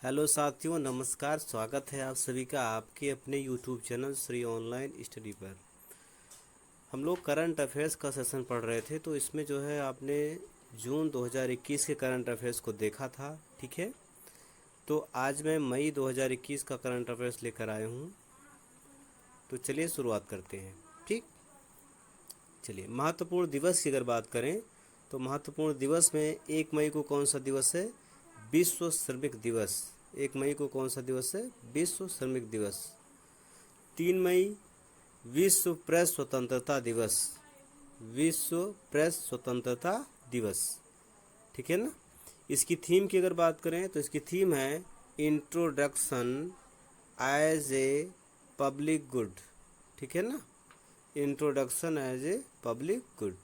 Hello साथियों, नमस्कार। स्वागत है आप सभी का आपके अपने YouTube channel Shri online study पर। हम लोग करंट अफेयर्स का सेशन पढ़ रहे थे, तो इसमें जो है आपने जून 2021 के करंट अफेयर्स को देखा था, ठीक है। तो आज मैं मई 2021 का करंट अफेयर्स लेकर आया हूँ। तो चलिए शुरुआत करते हैं, ठीक। चलिए, महत्वपूर्ण दिवस की अगर बात करें तो महत्वपूर्ण दिवस में 1 मई को कौन सा दिवस है? विश्व श्रमिक दिवस। 1 मई को कौन सा दिवस है? विश्व श्रमिक दिवस। 3 मई विश्व प्रेस स्वतंत्रता दिवस। विश्व प्रेस स्वतंत्रता दिवस, ठीक है ना। इसकी थीम की अगर बात करें तो इसकी थीम है introduction as a public good, ठीक है ना। Introduction as a public good.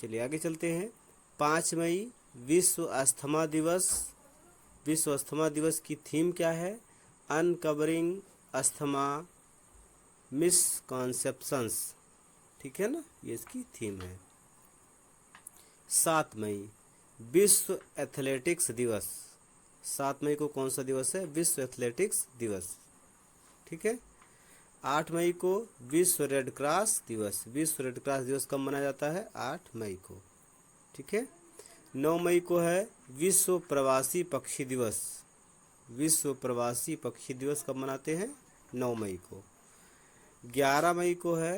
चलिए आगे चलते हैं। 5 मई विश्व अस्थमा दिवस। विश्व अस्थमा दिवस की थीम क्या है? अनकवरिंग अस्थमा मिसकॉन्सेप्शंस, ठीक है ना, ये इसकी थीम है। 7 मई विश्व एथलेटिक्स दिवस। 7 मई को कौन सा दिवस है? विश्व एथलेटिक्स दिवस, ठीक है। 8 मई को विश्व रेड क्रॉस दिवस। विश्व रेड क्रॉस दिवस कब मनाया जाता है? 8 मई को, ठीक है। 9 मई को है विश्व प्रवासी पक्षी दिवस। विश्व प्रवासी पक्षी दिवस कब मनाते हैं? 9 मई को। 11 मई को है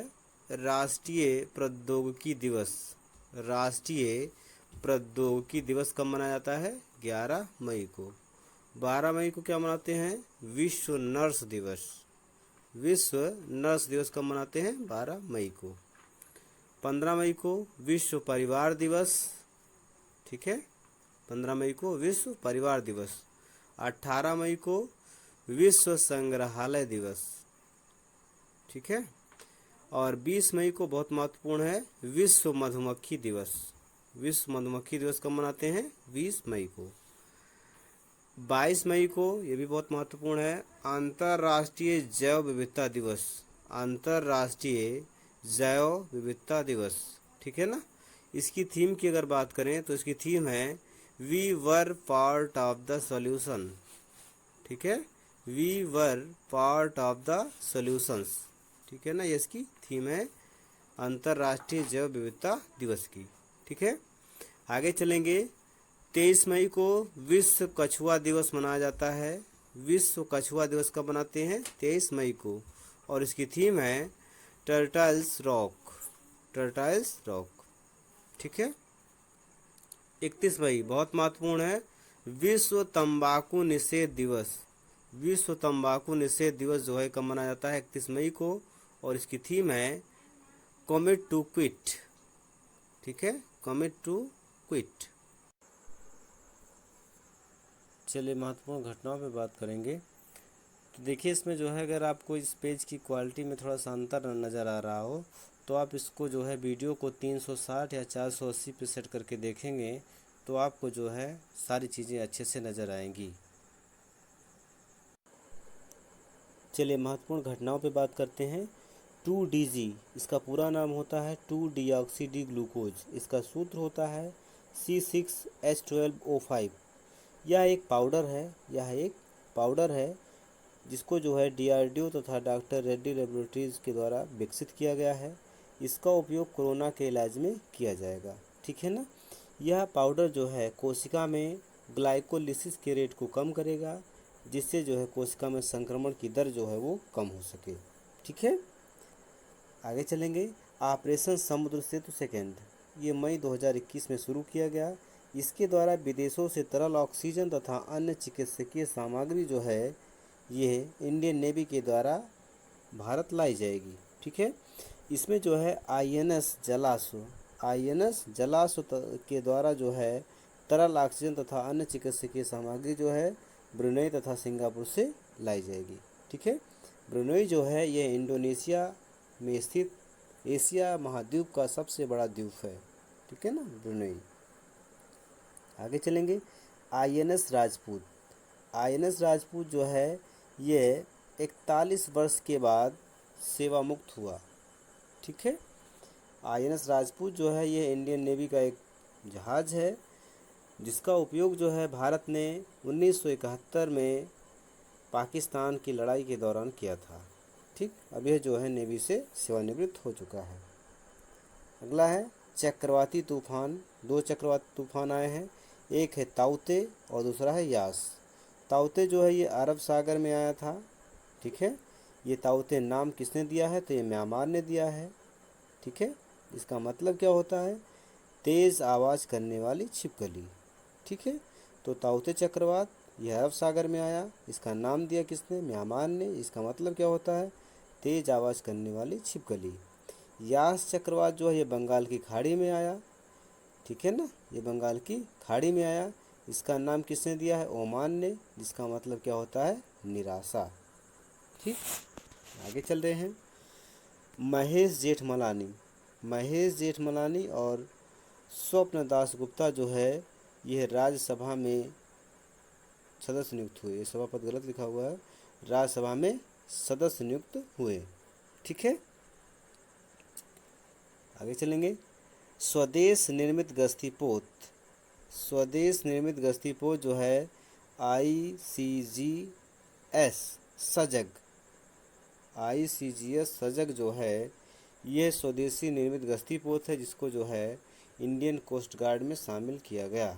राष्ट्रीय प्रौद्योगिकी दिवस। राष्ट्रीय प्रौद्योगिकी दिवस कब मनाया जाता है? 11 मई को। 12 मई को क्या मनाते हैं? विश्व नर्स दिवस। विश्व नर्स दिवस कब मनाते हैं? 12 मई को। 15 मई को विश्व परिवार दिवस, ठीक है। 15 मई को विश्व परिवार दिवस। 18 मई को विश्व संग्रहालय दिवस, ठीक है। और 20 मई को बहुत महत्वपूर्ण है विश्व मधुमक्खी दिवस। विश्व मधुमक्खी दिवस कब मनाते हैं? 20 मई को। 22 मई को, ये भी बहुत महत्वपूर्ण है, अंतर्राष्ट्रीय जैव विविधता दिवस। अंतर्राष्ट्रीय जैव विविधता दिवस, ठीक है ना। इसकी थीम की अगर बात करें तो इसकी थीम है we were part of the solution, ठीक है। We were part of the solutions, ठीक है ना, ये इसकी थीम है अंतर्राष्ट्रीय जैव विविधता दिवस की, ठीक है। आगे चलेंगे। 23 मई को विश्व कछुआ दिवस मनाया जाता है। विश्व कछुआ दिवस कब मनाते हैं? 23 मई को। और इसकी थीम है टर्टल्स रॉक। टर्टल्स रॉक, ठीक है। 31 मई बहुत महत्वपूर्ण है विश्व तंबाकू निषेध दिवस। विश्व तंबाकू निषेध दिवस जो है कब मनाया जाता है? 31 मई को। और इसकी थीम है कमिट टू क्विट, ठीक है, कमिट टू क्विट। चलिए महत्वपूर्ण घटनाओं पे बात करेंगे। तो देखिए इसमें जो है, अगर आपको इस पेज की क्वालिटी में थोड़ा सा अंतर नज़र आ रहा हो तो आप इसको जो है वीडियो को 360 या 480 पे सेट करके देखेंगे तो आपको जो है सारी चीज़ें अच्छे से नज़र आएंगी। चलिए महत्वपूर्ण घटनाओं पे बात करते हैं। 2DG इसका पूरा नाम होता है 2-डीऑक्सी ग्लूकोज। इसका सूत्र होता है C6H12O5। यह एक पाउडर है। यह एक पाउडर है जिसको जो है DRDO तथा डॉक्टर रेड्डी लेबोरेटरीज के द्वारा विकसित किया गया है। इसका उपयोग कोरोना के इलाज में किया जाएगा, ठीक है ना। यह पाउडर जो है कोशिका में ग्लाइकोलिसिस के रेट को कम करेगा, जिससे जो है कोशिका में संक्रमण की दर जो है वो कम हो सके, ठीक है। आगे चलेंगे। ऑपरेशन समुद्र सेतु सेकेंड, ये मई 2021 में शुरू किया गया। इसके द्वारा विदेशों से तरल ऑक्सीजन तथा अन्य चिकित्सकीय सामग्री जो है ये इंडियन नेवी के द्वारा भारत लाई जाएगी, ठीक है। इसमें जो है INS जलाश्व के द्वारा जो है तरल ऑक्सीजन तथा अन्य चिकित्सकीय सामग्री जो है ब्रुनेई तथा सिंगापुर से लाई जाएगी, ठीक है। ब्रुनेई जो है ये इंडोनेशिया में स्थित एशिया महाद्वीप का सबसे बड़ा द्वीप है, ठीक है ना, ब्रुनेई। आगे चलेंगे। INS राजपूत। INS राजपूत जो है ये 41 वर्ष के बाद सेवा मुक्त हुआ, ठीक है। INS राजपूत जो है ये इंडियन नेवी का एक जहाज़ है जिसका उपयोग जो है भारत ने 1971 में पाकिस्तान की लड़ाई के दौरान किया था। ठीक, अब यह जो है नेवी से सेवानिवृत्त हो चुका है। अगला है चक्रवाती तूफान। दो चक्रवाती तूफान आए हैं, एक है ताउते और दूसरा है यास। ताउते जो है ये अरब सागर में आया था। ठीक है, ये ताउते नाम किसने दिया है, तो ये म्यांमार ने दिया है। ठीक है, इसका मतलब क्या होता है, तेज़ आवाज़ करने वाली छिपकली। ठीक है, तो ताउते चक्रवात यह अरब सागर में आया, इसका नाम दिया किसने, म्यांमार ने। इसका मतलब क्या होता है, तेज़ आवाज़ करने वाली छिपकली। यास चक्रवात जो है ये बंगाल की खाड़ी में आया। ठीक है ना, ये बंगाल की खाड़ी में आया, इसका नाम किसने दिया है, ओमान ने, जिसका मतलब क्या होता है, निराशा। ठीक, आगे चल रहे हैं। महेश जेठमलानी। महेश जेठमलानी और स्वप्न दास गुप्ता जो है यह राज्यसभा में सदस्य नियुक्त हुए। ये सभापद गलत लिखा हुआ है, राज्यसभा में सदस्य नियुक्त हुए। ठीक है, आगे चलेंगे। स्वदेश निर्मित गश्ती पोत। स्वदेश निर्मित गश्ती पोत जो है ICGS सजग, ICGS सजग जो है यह स्वदेशी निर्मित गश्ती पोत है, जिसको जो है इंडियन कोस्ट गार्ड में शामिल किया गया।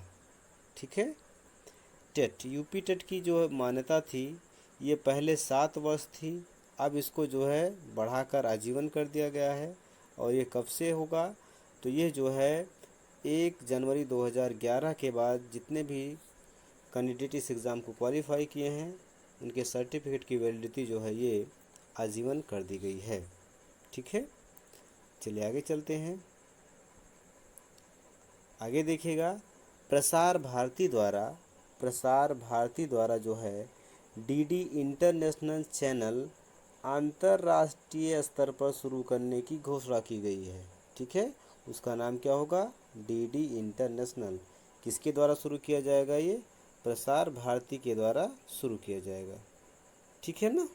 ठीक है, टेट, यूपी टेट की जो मान्यता थी ये पहले 7 वर्ष थी, अब इसको जो है बढ़ाकर आजीवन कर दिया गया है। और ये कब से होगा, तो ये जो है 1 जनवरी 2011 के बाद जितने भी कैंडिडेट इस एग्ज़ाम को क्वालिफाई किए हैं उनके सर्टिफिकेट की वैलिडिटी जो है ये आजीवन कर दी गई है। ठीक है, चलिए आगे चलते हैं। आगे देखिएगा, प्रसार भारती द्वारा जो है DD इंटरनेशनल चैनल अंतर्राष्ट्रीय स्तर पर शुरू करने की घोषणा की गई है। ठीक है, उसका नाम क्या होगा, DD इंटरनेशनल। किसके द्वारा शुरू किया जाएगा, ये प्रसार भारती के द्वारा शुरू किया जाएगा। ठीक है ना,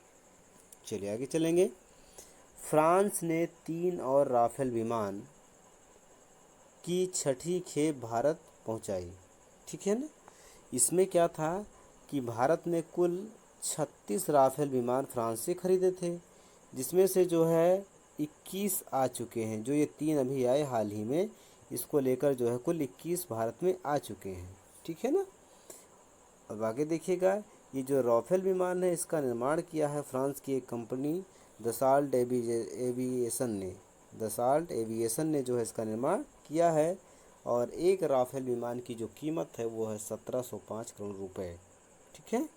चलिए आगे चलेंगे। फ्रांस ने 3 और राफेल विमान की 6ठी खेप भारत पहुंचाई। ठीक है ना, इसमें क्या था कि भारत ने कुल 36 राफेल विमान फ्रांस से खरीदे थे, जिसमें से जो है 21 आ चुके हैं। जो ये 3 अभी आए हाल ही में, इसको लेकर जो है कुल 21 भारत में आ चुके हैं। ठीक है ना, अब आगे देखिएगा, ये जो राफेल विमान है इसका निर्माण किया है फ्रांस की एक कंपनी दसाल्ट एविएशन ने। दसाल्ट एविएशन ने जो है इसका निर्माण किया है, और एक राफेल विमान की जो कीमत है वो है 1705 करोड़ रुपए। ठीक है,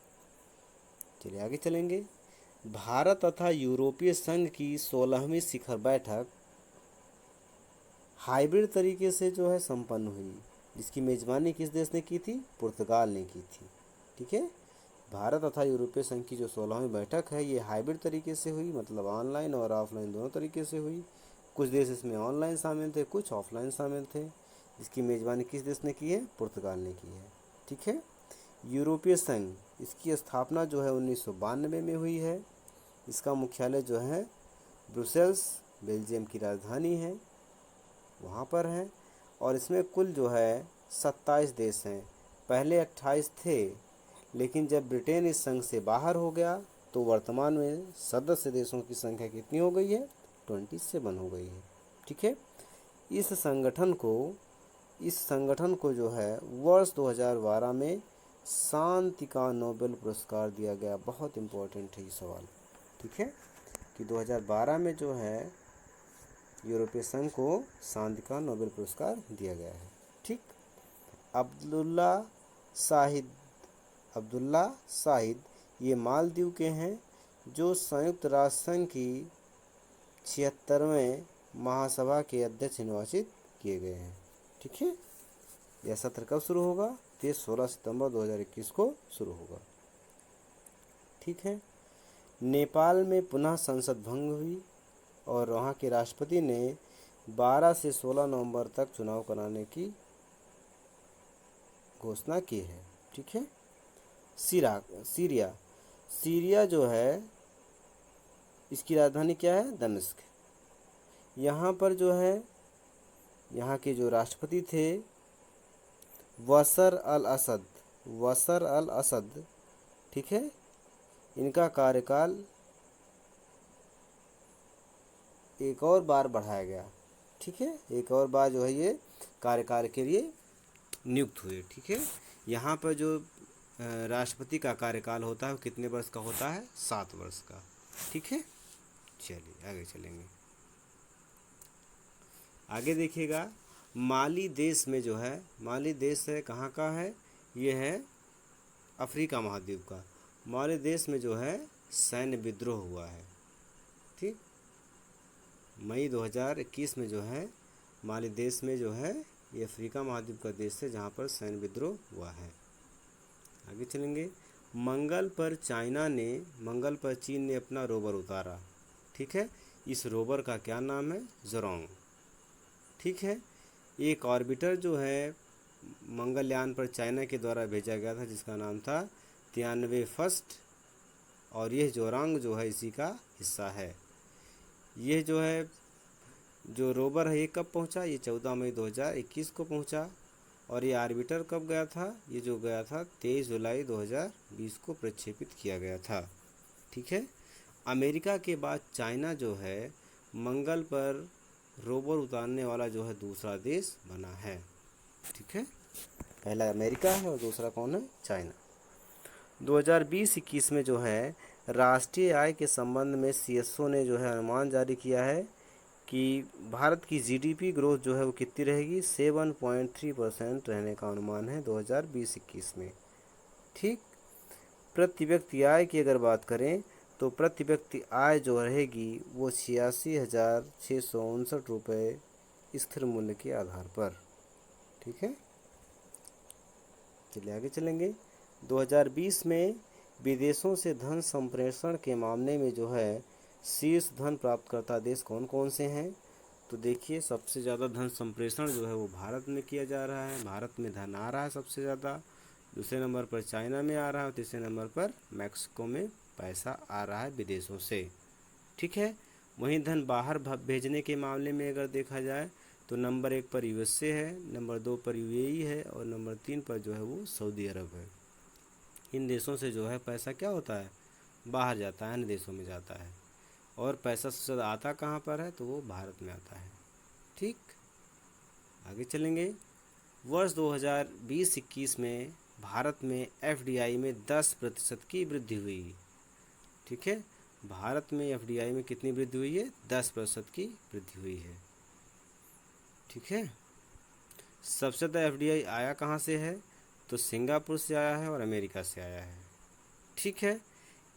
चलिए आगे चलेंगे। भारत तथा यूरोपीय संघ की 16वीं शिखर बैठक हाइब्रिड तरीके से जो है संपन्न हुई, जिसकी मेज़बानी किस देश ने की थी, पुर्तगाल ने की थी। ठीक है, भारत तथा यूरोपीय संघ की जो 16वीं बैठक है ये हाइब्रिड तरीके से हुई, मतलब ऑनलाइन और ऑफलाइन दोनों तरीके से हुई। कुछ देश इसमें ऑनलाइन शामिल थे, कुछ ऑफलाइन शामिल थे। इसकी मेज़बानी किस देश ने की है, पुर्तगाल ने की है। ठीक है, यूरोपीय संघ, इसकी स्थापना जो है 1992 में हुई है। इसका मुख्यालय जो है ब्रुसेल्स, बेल्जियम की राजधानी है, वहाँ पर है। और इसमें कुल जो है 27 देश हैं। पहले 28 थे, लेकिन जब ब्रिटेन इस संघ से बाहर हो गया तो वर्तमान में सदस्य देशों की संख्या कितनी हो गई है, 27 हो गई है। ठीक है, इस संगठन को जो है वर्ष 2012 में शांति का नोबेल पुरस्कार दिया गया। बहुत इम्पोर्टेंट है ये सवाल। ठीक है, कि 2012 में जो है यूरोपीय संघ को शांति का नोबेल पुरस्कार दिया गया है। ठीक, अब्दुल्ला शाहिद ये मालदीव के हैं, जो संयुक्त राष्ट्र संघ की 76वें महासभा के अध्यक्ष निर्वाचित किए गए हैं। ठीक है, यह सत्र कब शुरू होगा, तो 16 सितंबर 2021 को शुरू होगा। ठीक है, नेपाल में पुनः संसद भंग हुई और वहाँ के राष्ट्रपति ने 12 से 16 नवंबर तक चुनाव कराने की घोषणा की है। ठीक है, सीरिया जो है इसकी राजधानी क्या है, दमिश्क। यहाँ पर जो है यहाँ के जो राष्ट्रपति थे बशर अल असद, बशर अल असद, ठीक है, इनका कार्यकाल एक और बार बढ़ाया गया, ठीक है, एक और बार जो है ये कार्यकाल के लिए नियुक्त हुए, ठीक है। यहाँ पर जो राष्ट्रपति का कार्यकाल होता है वो कितने वर्ष का होता है? 7 वर्ष का, ठीक है। चलिए आगे चलेंगे। आगे देखिएगा, माली देश में जो है, माली देश है कहाँ का है? ये है अफ्रीका महाद्वीप का। माली देश में जो है सैन्य विद्रोह हुआ है, ठीक। मई 2021 में जो है माली देश में जो है, ये अफ्रीका महाद्वीप का देश है जहाँ पर सैन्य विद्रोह हुआ है। आगे चलेंगे। मंगल पर चीन ने अपना रोवर उतारा, ठीक है। इस रोवर का क्या नाम है? ज़रोंग, ठीक है। एक ऑर्बिटर जो है मंगलयान पर चाइना के द्वारा भेजा गया था जिसका नाम था तियानवे फर्स्ट, और यह जोरांग जो है इसी का हिस्सा है। यह जो है जो रोवर है ये कब पहुंचा? ये 14 मई 2021 को पहुंचा। और ये ऑर्बिटर कब गया था? ये जो गया था 23 जुलाई 2020 को प्रक्षेपित किया गया था, ठीक है। अमेरिका के बाद चाइना जो है मंगल पर रोवर उतारने वाला जो है दूसरा देश बना है, ठीक है। पहला अमेरिका है और दूसरा कौन है? चाइना। 2020-21 में जो है राष्ट्रीय आय के संबंध में सीएसओ ने जो है अनुमान जारी किया है कि भारत की जीडीपी ग्रोथ जो है वो कितनी रहेगी? 7.3% रहने का अनुमान है 2020-21 में, ठीक। प्रति व्यक्ति आय की अगर बात करें तो प्रति व्यक्ति आय जो रहेगी वो 86,659 रुपये स्थिर मूल्य के आधार पर, ठीक है। चलिए आगे चलेंगे। 2020 में विदेशों से धन संप्रेषण के मामले में जो है शीर्ष धन प्राप्तकर्ता देश कौन कौन से हैं? तो देखिए, सबसे ज़्यादा धन संप्रेषण जो है वो भारत में किया जा रहा है, भारत में धन आ रहा है सबसे ज़्यादा। दूसरे नंबर पर चाइना में आ रहा है और तीसरे नंबर पर मैक्सिको में पैसा आ रहा है विदेशों से, ठीक है। वहीं धन बाहर भेजने के मामले में अगर देखा जाए तो नंबर 1 पर यूएसए है, नंबर 2 पर यूएई है और नंबर 3 पर जो है वो सऊदी अरब है। इन देशों से जो है पैसा क्या होता है? बाहर जाता है, अन्य देशों में जाता है। और पैसा सबसे ज़्यादा आता कहाँ पर है? तो वो भारत में आता है, ठीक। आगे चलेंगे। वर्ष 2020-21 में भारत में एफडीआई में 10% की वृद्धि हुई, ठीक है। भारत में एफडीआई में कितनी वृद्धि हुई है? 10% की वृद्धि हुई है, ठीक है। सबसे ज़्यादा एफडीआई आया कहाँ से है? तो सिंगापुर से आया है और अमेरिका से आया है, ठीक है।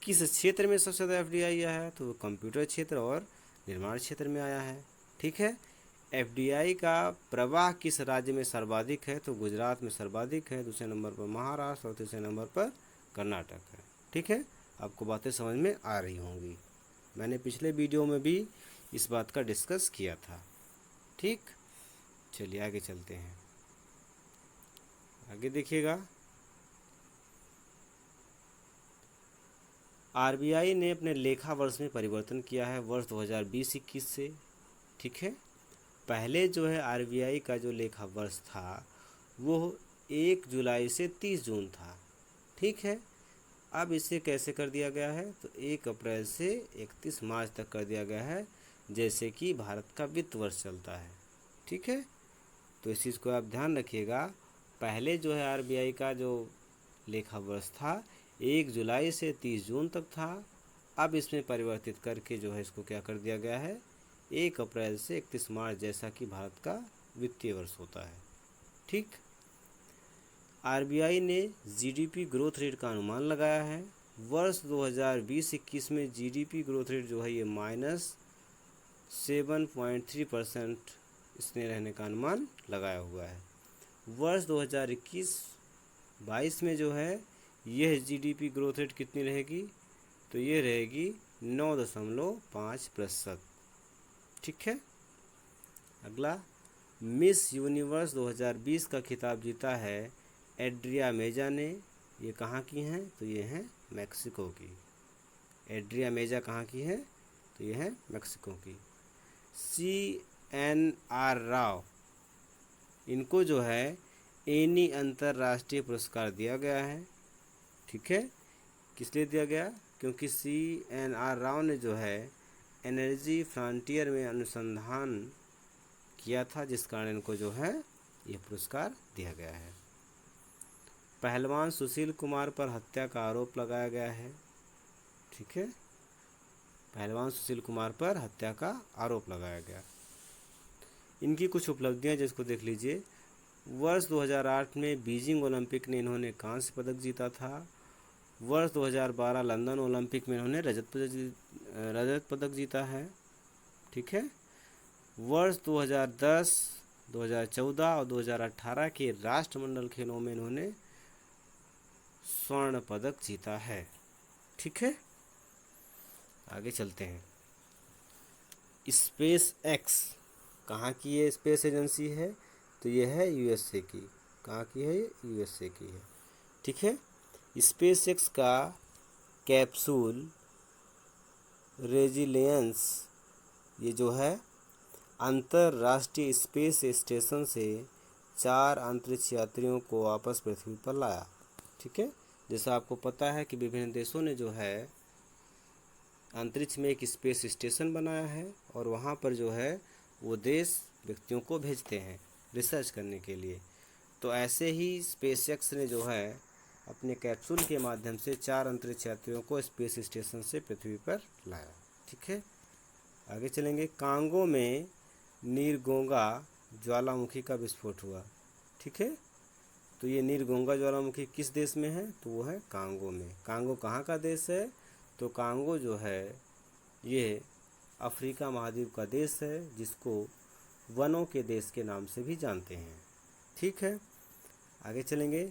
किस क्षेत्र में सबसे ज़्यादा एफडीआई आया है? तो कंप्यूटर क्षेत्र और निर्माण क्षेत्र में आया है, ठीक है। एफडीआई का प्रवाह किस राज्य में सर्वाधिक है? तो गुजरात में सर्वाधिक है, दूसरे नंबर पर महाराष्ट्र और तीसरे नंबर पर कर्नाटक है, ठीक है। आपको बातें समझ में आ रही होंगी, मैंने पिछले वीडियो में भी इस बात का डिस्कस किया था, ठीक। चलिए आगे चलते हैं। आगे देखिएगा, आरबीआई ने अपने लेखा वर्ष में परिवर्तन किया है वर्ष 2020-21 से, ठीक है। पहले जो है आरबीआई का जो लेखा वर्ष था वो 1 जुलाई से 30 जून था, ठीक है। अब इसे कैसे कर दिया गया है? तो 1 अप्रैल से 31 मार्च तक कर दिया गया है, जैसे कि भारत का वित्त वर्ष चलता है, ठीक है। तो इस चीज़ को आप ध्यान रखिएगा। पहले जो है आरबीआई का जो लेखा वर्ष था 1 जुलाई से 30 जून तक था। अब इसमें परिवर्तित करके जो है इसको क्या कर दिया गया है? 1 अप्रैल से 31 मार्च, जैसा कि भारत का वित्तीय वर्ष होता है, ठीक। आरबीआई ने जीडीपी ग्रोथ रेट का अनुमान लगाया है। वर्ष 2020-21 में जीडीपी ग्रोथ रेट जो है ये -7.3% इसने रहने का अनुमान लगाया हुआ है। वर्ष 2021-22 में जो है यह जीडीपी ग्रोथ रेट कितनी रहेगी? तो ये रहेगी 9.5%, ठीक है। अगला, मिस यूनिवर्स 2020 का खिताब जीता है एड्रिया मेजा ने। ये कहाँ की हैं? तो ये हैं मैक्सिको की। एड्रिया मेजा कहाँ की है? तो ये है मैक्सिको की। CNR राव, इनको जो है एनी अंतर्राष्ट्रीय पुरस्कार दिया गया है। ठीक है, किस लिए दिया गया? क्योंकि CNR राव ने जो है एनर्जी फ्रंटियर में अनुसंधान किया था, जिस कारण इनको जो है ये पुरस्कार दिया गया है। पहलवान सुशील कुमार पर हत्या का आरोप लगाया गया है। ठीक है, पहलवान सुशील कुमार पर हत्या का आरोप लगाया गया। इनकी कुछ उपलब्धियां जिसको देख लीजिए। वर्ष 2008 में बीजिंग ओलंपिक में इन्होंने कांस्य पदक जीता था। वर्ष 2012 लंदन ओलंपिक में इन्होंने रजत पदक जीता है। ठीक है, वर्ष 2010, 2014 और 2018 के राष्ट्रमंडल खेलों में इन्होंने स्वर्ण पदक जीता है। ठीक है, आगे चलते हैं। स्पेस एक्स कहाँ की ये स्पेस एजेंसी है? तो ये है USA की। कहाँ की है ये? USA की है। ठीक है, स्पेस एक्स का कैप्सूल रेजिलियंस ये जो है अंतर्राष्ट्रीय स्पेस स्टेशन से 4 अंतरिक्ष यात्रियों को वापस पृथ्वी पर लाया। ठीक है, जैसा आपको पता है कि विभिन्न देशों ने जो है अंतरिक्ष में एक स्पेस स्टेशन बनाया है और वहाँ पर जो है वो देश व्यक्तियों को भेजते हैं रिसर्च करने के लिए। तो ऐसे ही स्पेसएक्स ने जो है अपने कैप्सूल के माध्यम से 4 अंतरिक्ष यात्रियों को स्पेस स्टेशन से पृथ्वी पर लाया। ठीक है, आगे चलेंगे। कांगो में नीरगोंगा ज्वालामुखी का विस्फोट हुआ। ठीक है, तो ये नीरगोंगा ज्वालामुखी किस देश में है? तो वो है कांगो में। कांगो कहाँ का देश है? तो कांगो जो है ये अफ्रीका महाद्वीप का देश है, जिसको वनों के देश के नाम से भी जानते हैं। ठीक है, आगे चलेंगे।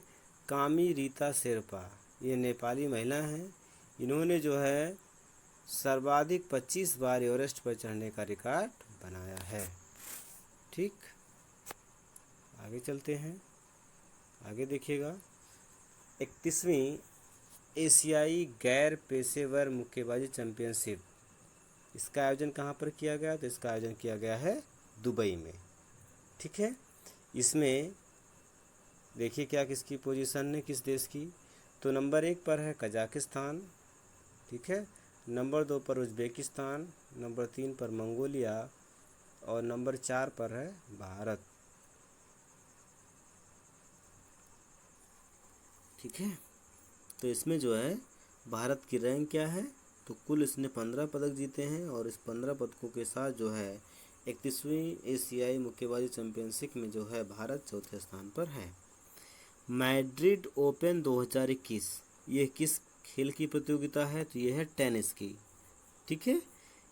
कामी रीता शेरपा ये नेपाली महिला हैं। इन्होंने जो है सर्वाधिक 25 बार एवरेस्ट पर चढ़ने का रिकॉर्ड बनाया है। ठीक, आगे चलते हैं। आगे देखिएगा, 31वीं एशियाई गैर पेशेवर मुक्केबाजी चैंपियनशिप, इसका आयोजन कहाँ पर किया गया? तो इसका आयोजन किया गया है दुबई में। ठीक है, इसमें देखिए क्या किसकी पोजीशन है, किस देश की? तो नंबर 1 पर है कजाकिस्तान। ठीक है, नंबर 2 पर उज़्बेकिस्तान, नंबर 3 पर मंगोलिया और नंबर 4 पर है भारत। ठीक है, तो इसमें जो है भारत की रैंक क्या है? तो कुल इसने 15 पदक जीते हैं और इस 15 पदकों के साथ जो है 31वीं एशियाई मुक्केबाजी चैंपियनशिप में जो है भारत चौथे स्थान पर है। मैड्रिड ओपन 2021 ये किस खेल की प्रतियोगिता है? तो ये है टेनिस की। ठीक है,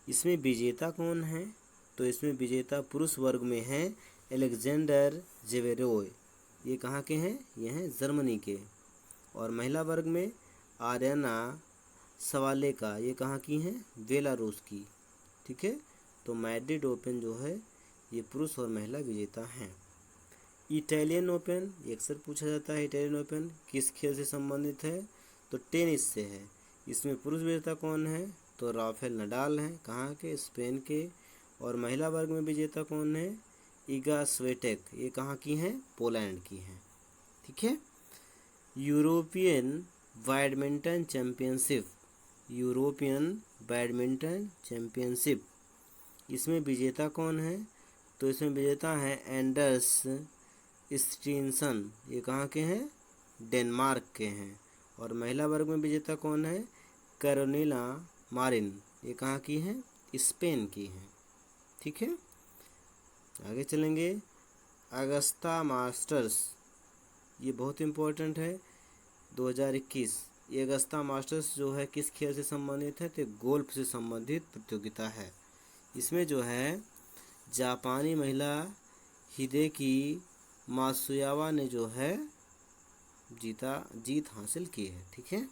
इसमें विजेता कौन है? तो इसमें विजेता पुरुष वर्ग में है एलेक्जेंडर जेवेरोव, ये कहाँ के हैं? ये हैं जर्मनी के। और महिला वर्ग में आर्याना सवालेका, ये कहाँ की हैं? बेलारूस की। ठीक है, तो मैड्रिड ओपन जो है ये पुरुष और महिला विजेता हैं। इटालियन ओपन ये अक्सर पूछा जाता है, इटालियन ओपन किस खेल से संबंधित है? तो टेनिस से है। इसमें पुरुष विजेता कौन है? तो राफेल नडाल हैं, कहाँ के? स्पेन के। और महिला वर्ग में विजेता कौन है? इगा स्वेटेक, ये कहाँ की हैं? पोलैंड की हैं। ठीक है, European badminton championship, European badminton championship, इसमें विजेता कौन है? तो इसमें विजेता हैं एंडर्स स्टीनसन, ये कहाँ के हैं? डेनमार्क के हैं। और महिला वर्ग में विजेता कौन है? कैरोलिना मारिन, ये कहाँ की हैं? स्पेन की हैं। ठीक है, आगे चलेंगे। अगस्ता मास्टर्स ये बहुत इम्पोर्टेंट है 2021। ये अगस्ता मास्टर्स जो है किस खेल से संबंधित है? तो गोल्फ से संबंधित प्रतियोगिता है। इसमें जो है जापानी महिला हिदेकी मात्सुयामा ने जो है जीत हासिल की है। ठीक है,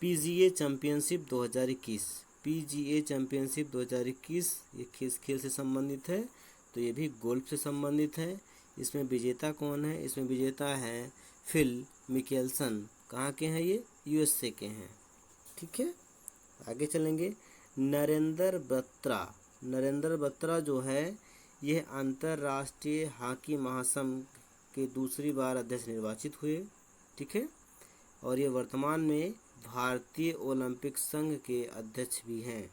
PGA चैंपियनशिप 2021, PGA चैंपियनशिप 2021 ये किस खेल से संबंधित है? तो ये भी गोल्फ से संबंधित है। इसमें विजेता कौन है? इसमें विजेता हैं फिल मिकेल्सन, कहाँ के हैं? ये USA के हैं। ठीक है, आगे चलेंगे। नरेंद्र बत्रा जो है यह अंतर्राष्ट्रीय हॉकी महासंघ के दूसरी बार अध्यक्ष निर्वाचित हुए। ठीक है, और ये वर्तमान में भारतीय ओलंपिक संघ के अध्यक्ष भी हैं।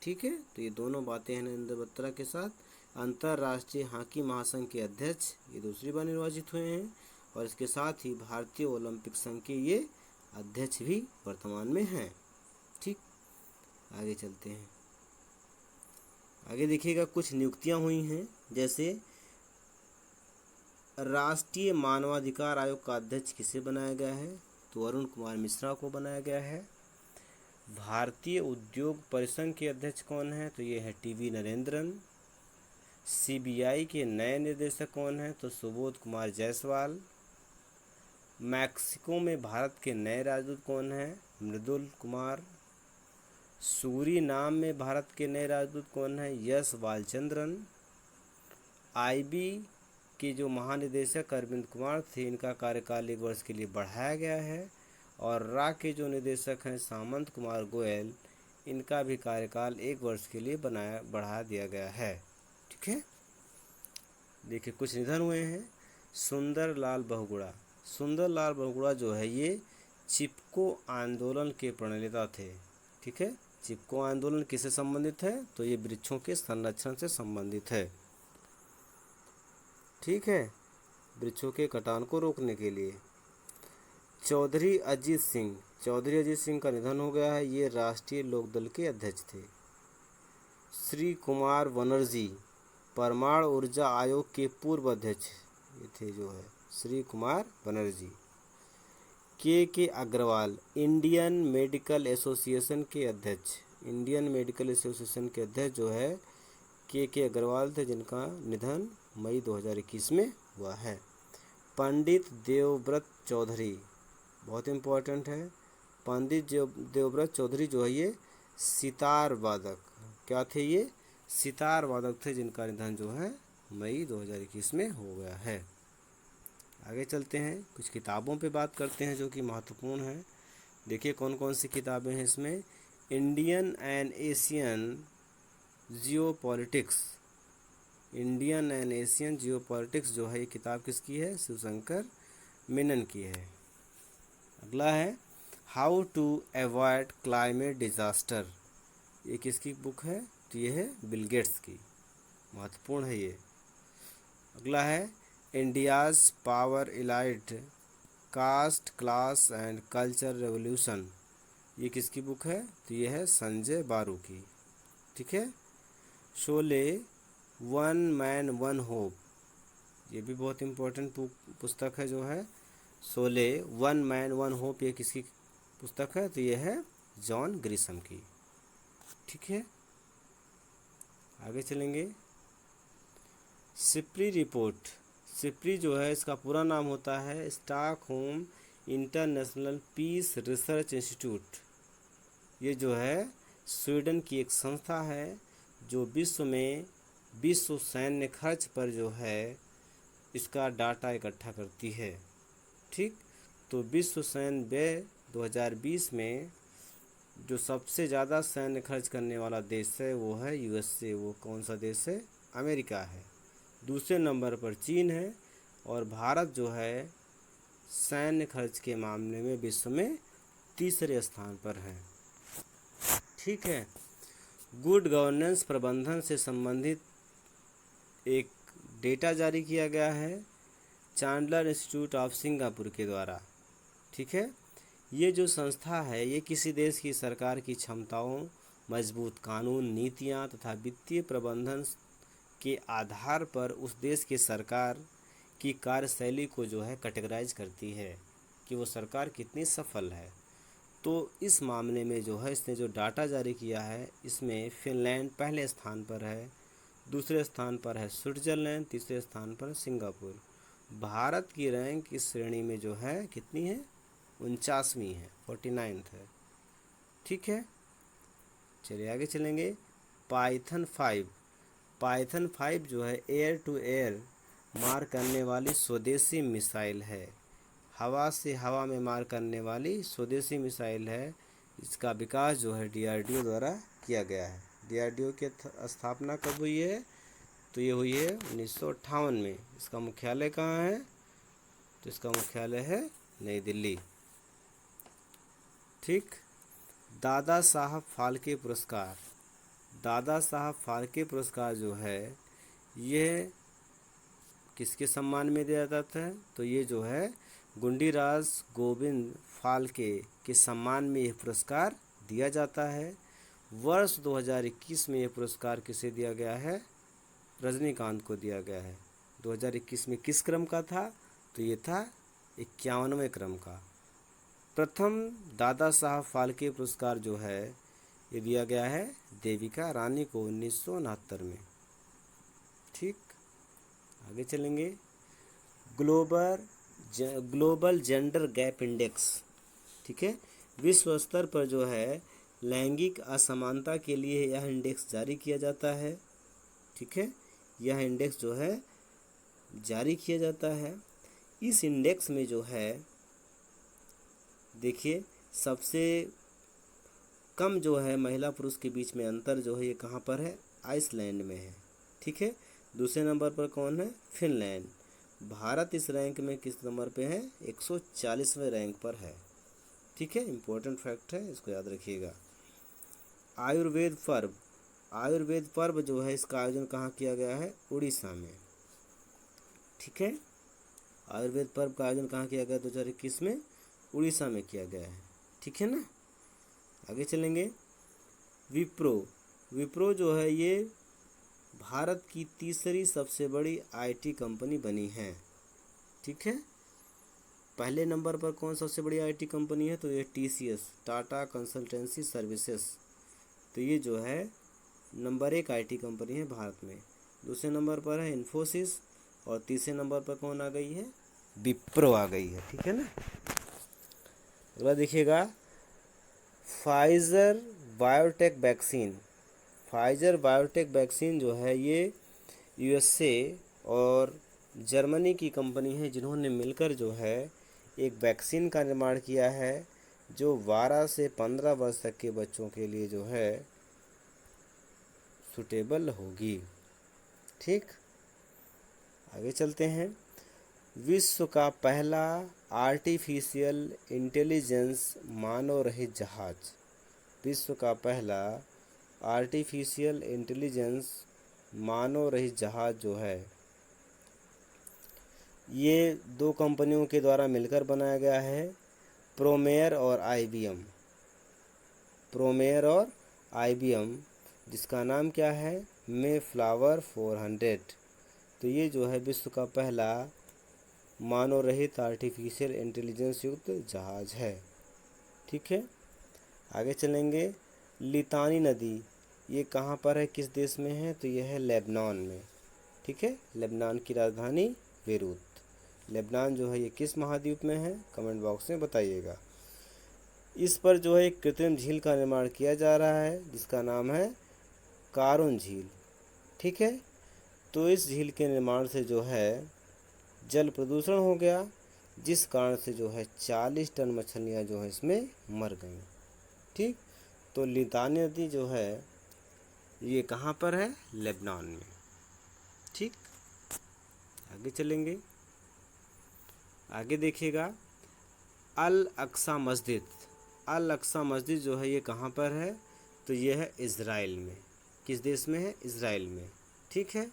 ठीक है, तो ये दोनों बातें हैं नरेंद्र बत्रा के साथ। अंतर्राष्ट्रीय हॉकी महासंघ के अध्यक्ष ये दूसरी बार निर्वाचित हुए हैं, और इसके साथ ही भारतीय ओलंपिक संघ के ये अध्यक्ष भी वर्तमान में हैं। ठीक, आगे चलते हैं। आगे देखिएगा, कुछ नियुक्तियां हुई हैं, जैसे राष्ट्रीय मानवाधिकार आयोग का अध्यक्ष किसे बनाया गया है, तो अरुण कुमार मिश्रा को बनाया गया है। भारतीय उद्योग परिसंघ के अध्यक्ष कौन है, तो ये है टीवी नरेंद्रन। सीबीआई के नए निदेशक कौन हैं, तो सुबोध कुमार जायसवाल। मैक्सिको में भारत के नए राजदूत कौन हैं, मृदुल कुमार। सूरीनाम में भारत के नए राजदूत कौन हैं, यश बालचंद्रन। आईबी के जो महानिदेशक अरविंद कुमार थे, इनका कार्यकाल 1 वर्ष के लिए बढ़ाया गया है। और रा के जो निदेशक हैं सामंत कुमार गोयल, इनका भी कार्यकाल 1 वर्ष के लिए बढ़ा दिया गया है। ठीक है, देखिए कुछ निधन हुए हैं। सुंदर लाल बहुगुणा, सुंदर लाल बहुगुणा जो है ये चिपको आंदोलन के प्रणेता थे। ठीक है, चिपको आंदोलन किससे संबंधित है, तो ये वृक्षों के संरक्षण से संबंधित है। ठीक है, वृक्षों के कटान को रोकने के लिए। चौधरी अजीत सिंह, चौधरी अजीत सिंह का निधन हो गया है, ये राष्ट्रीय लोकदल के अध्यक्ष थे। श्री कुमार बनर्जी, परमाणु ऊर्जा आयोग के पूर्व अध्यक्ष ये थे, जो है श्री कुमार बनर्जी। के अग्रवाल, इंडियन मेडिकल एसोसिएशन के अध्यक्ष, इंडियन मेडिकल एसोसिएशन के अध्यक्ष जो है के अग्रवाल थे, जिनका निधन मई 2021 में हुआ है। पंडित देवव्रत चौधरी, बहुत इम्पोर्टेंट है। पंडित देवव्रत चौधरी जो है ये सितार वादक, क्या थे ये, सितार वादक थे, जिनका निधन जो है मई 2021 में हो गया है। आगे चलते हैं, कुछ किताबों पे बात करते हैं जो कि महत्वपूर्ण है। देखिए कौन कौन सी किताबें हैं इसमें। Indian and Asian geopolitics, Indian and Asian geopolitics जो है ये किताब किसकी है, शिवशंकर मेनन की है। अगला है how to avoid climate disaster, ये किसकी बुक है, तो ये है बिल गेट्स की, महत्वपूर्ण है ये। अगला है India's power elite caste class and culture revolution, ये किसकी बुक है, तो ये है संजय बारू की। ठीक है, Sholay one man one hope, ये भी बहुत इम्पोर्टेंट पुस्तक है, जो है Sholay one man one hope, ये किसकी पुस्तक है, तो ये है जॉन ग्रिशम की। ठीक है, आगे चलेंगे। सिप्री रिपोर्ट, सिप्री जो है इसका पूरा नाम होता है Stockholm International Peace Research Institute. ये जो है स्वीडन की एक संस्था है जो विश्व सैन्य खर्च पर जो है इसका डाटा इकट्ठा करती है। ठीक, तो विश्व सैन्य व्यय 2020 में जो सबसे ज़्यादा सैन्य खर्च करने वाला देश है वो है यूएसए। वो कौन सा देश है, अमेरिका है। दूसरे नंबर पर चीन है, और भारत जो है सैन्य खर्च के मामले में विश्व में तीसरे स्थान पर है। ठीक है, गुड गवर्नेंस प्रबंधन से संबंधित एक डेटा जारी किया गया है चांडलर इंस्टीट्यूट ऑफ सिंगापुर के द्वारा। ठीक है, ये जो संस्था है ये किसी देश की सरकार की क्षमताओं, मजबूत कानून, नीतियाँ तथा वित्तीय प्रबंधन के आधार पर उस देश की सरकार की कार्यशैली को जो है कैटेगराइज करती है कि वो सरकार कितनी सफल है। तो इस मामले में जो है इसने जो डाटा जारी किया है इसमें फिनलैंड पहले स्थान पर है, दूसरे स्थान पर है स्विट्ज़रलैंड, तीसरे स्थान पर सिंगापुर। भारत की रैंक इस श्रेणी में जो है कितनी है, 49वीं है, 49th है। ठीक है, चलिए आगे चलेंगे। पाइथन 5, पाइथन 5 जो है एयर टू एयर मार करने वाली स्वदेशी मिसाइल है, हवा से हवा में मार करने वाली स्वदेशी मिसाइल है। इसका विकास जो है डीआरडीओ द्वारा किया गया है। डीआरडीओ की स्थापना कब हुई है, तो ये हुई है 1958 में। इसका मुख्यालय कहाँ है, तो इसका मुख्यालय है नई दिल्ली। ठीक। दादा साहब फाल्के पुरस्कार, दादा साहब फाल्के पुरस्कार जो है ये किसके सम्मान में दिया जाता है? तो ये जो है गुंडीराज गोविंद फाल्के के सम्मान में यह पुरस्कार दिया जाता है। वर्ष 2021 में यह पुरस्कार किसे दिया गया है? रजनीकांत को दिया गया है। 2021 में किस क्रम का था? तो ये था 51वें क्रम का। प्रथम दादा साहब फाल्के पुरस्कार जो है ये दिया गया है देविका रानी को 1969 में। ठीक, आगे चलेंगे। ग्लोबल जेंडर गैप इंडेक्स, ठीक है, विश्व स्तर पर जो है लैंगिक असमानता के लिए यह इंडेक्स जारी किया जाता है। ठीक है, यह इंडेक्स जो है जारी किया जाता है। इस इंडेक्स में जो है देखिए सबसे कम जो है महिला पुरुष के बीच में अंतर जो है ये कहाँ पर है? आइसलैंड में है। ठीक है, दूसरे नंबर पर कौन है? फिनलैंड। भारत इस रैंक में किस नंबर पे है? 140वें रैंक पर है। ठीक है, इम्पोर्टेंट फैक्ट है, इसको याद रखिएगा। आयुर्वेद पर्व, आयुर्वेद पर्व जो है इसका आयोजन कहाँ किया गया है? उड़ीसा में। ठीक है, आयुर्वेद पर्व का आयोजन कहाँ किया गया? 2021 में उड़ीसा में किया गया है। ठीक है ना, आगे चलेंगे। विप्रो, विप्रो जो है ये भारत की तीसरी सबसे बड़ी आईटी कंपनी बनी है। ठीक है, पहले नंबर पर कौन सबसे बड़ी आईटी कंपनी है? तो ये टीसीएस, टाटा कंसल्टेंसी सर्विसेज, तो ये जो है नंबर 1 आईटी कंपनी है भारत में। दूसरे नंबर पर है इन्फोसिस और तीसरे नंबर पर कौन आ गई है? विप्रो आ गई है। ठीक है ना, अगला देखिएगा Pfizer biotech vaccine. Pfizer biotech vaccine जो है ये यूएसए और जर्मनी की कंपनी है जिन्होंने मिलकर जो है एक वैक्सीन का निर्माण किया है जो 12 से 15 वर्ष तक के बच्चों के लिए जो है सुटेबल होगी। ठीक, आगे चलते हैं। विश्व का पहला आर्टिफिशियल इंटेलिजेंस मानव रहित जहाज, विश्व का पहला आर्टिफिशियल इंटेलिजेंस मानव रहित जहाज जो है ये 2 कंपनियों के द्वारा मिलकर बनाया गया है, प्रोमेयर और आईबीएम। प्रोमेयर और आईबीएम जिसका नाम क्या है? मेफ्लावर 400। तो ये जो है विश्व का पहला मानव रहित आर्टिफिशियल इंटेलिजेंस युक्त जहाज है। ठीक है, आगे चलेंगे। लितानी नदी ये कहाँ पर है, किस देश में है? तो यह है लेबनान में। ठीक है, लेबनान की राजधानी बेरूत। लेबनान जो है ये किस महाद्वीप में है? कमेंट बॉक्स में बताइएगा। इस पर जो है एक कृत्रिम झील का निर्माण किया जा रहा है जिसका नाम है कारुन झील। ठीक है, तो इस झील के निर्माण से जो है जल प्रदूषण हो गया जिस कारण से जो है 40 टन मछलियाँ जो है इसमें मर गईं। ठीक, तो लितानी नदी जो है ये कहाँ पर है? लेबनान में। ठीक, आगे चलेंगे। आगे देखिएगा अल अक्सा मस्जिद। अल अक्सा मस्जिद जो है ये कहाँ पर है? तो ये है इज़राइल में। किस देश में है? इज़राइल में। ठीक है,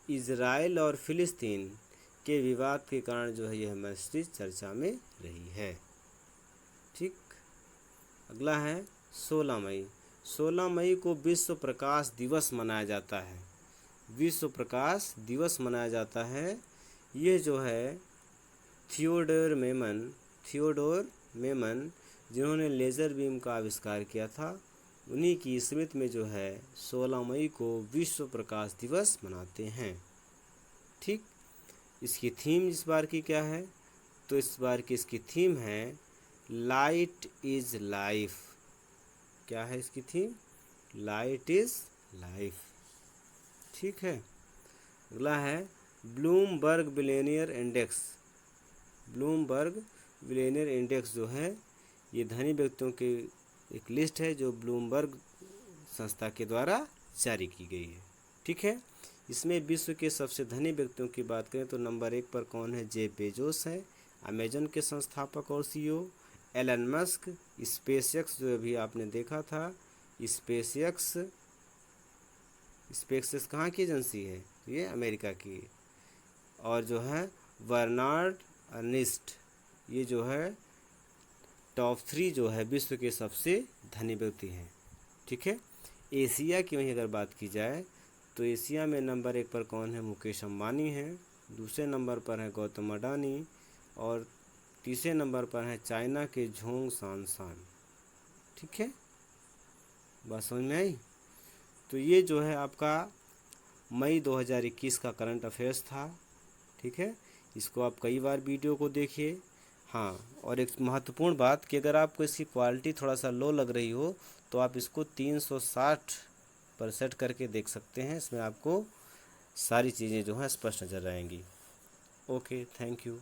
इज़राइल और फिलिस्तीन के विवाद के कारण जो है यह मस्जिद चर्चा में रही है। ठीक, अगला है 16 मई। 16 मई को विश्व प्रकाश दिवस मनाया जाता है। विश्व प्रकाश दिवस मनाया जाता है। ये जो है थियोडोर मेमन जिन्होंने लेज़र बीम का आविष्कार किया था उन्हीं की स्मृति में जो है 16 मई को विश्व प्रकाश दिवस मनाते हैं। ठीक, इसकी थीम इस बार की क्या है? तो इस बार की इसकी थीम है लाइट इज़ लाइफ। क्या है इसकी थीम? Light is life. ठीक है, अगला है Bloomberg billionaire index. Bloomberg billionaire index जो है ये धनी व्यक्तियों की एक लिस्ट है जो ब्लूमबर्ग संस्था के द्वारा जारी की गई है। ठीक है, इसमें विश्व के सबसे धनी व्यक्तियों की बात करें तो नंबर 1 पर कौन है? जेफ बेजोस है। अमेजन के संस्थापक और सीईओ। एलन मस्क, स्पेसएक्स जो अभी आपने देखा था, स्पेसएक्स स्पेसएक्स कहाँ की एजेंसी है, तो ये अमेरिका की। और जो है बर्नार्ड अर्निस्ट, ये जो है टॉप 3 जो है विश्व के सबसे धनी व्यक्ति हैं। ठीक है। एशिया की वहीं अगर बात की जाए तो एशिया में नंबर 1 पर कौन है, मुकेश अंबानी है। दूसरे नंबर पर है गौतम अडानी और तीसरे नंबर पर है चाइना के झोंग सांसान। ठीक है, बात समझ में आई। तो ये जो है आपका मई 2021 का करंट अफेयर्स था। ठीक है, इसको आप कई बार वीडियो को देखिए। हाँ, और एक महत्वपूर्ण बात कि अगर आपको इसकी क्वालिटी थोड़ा सा लो लग रही हो तो आप इसको 360 पर सेट करके देख सकते हैं। इसमें आपको सारी चीज़ें जो हैं स्पष्ट नज़र आएंगी। Okay, thank you.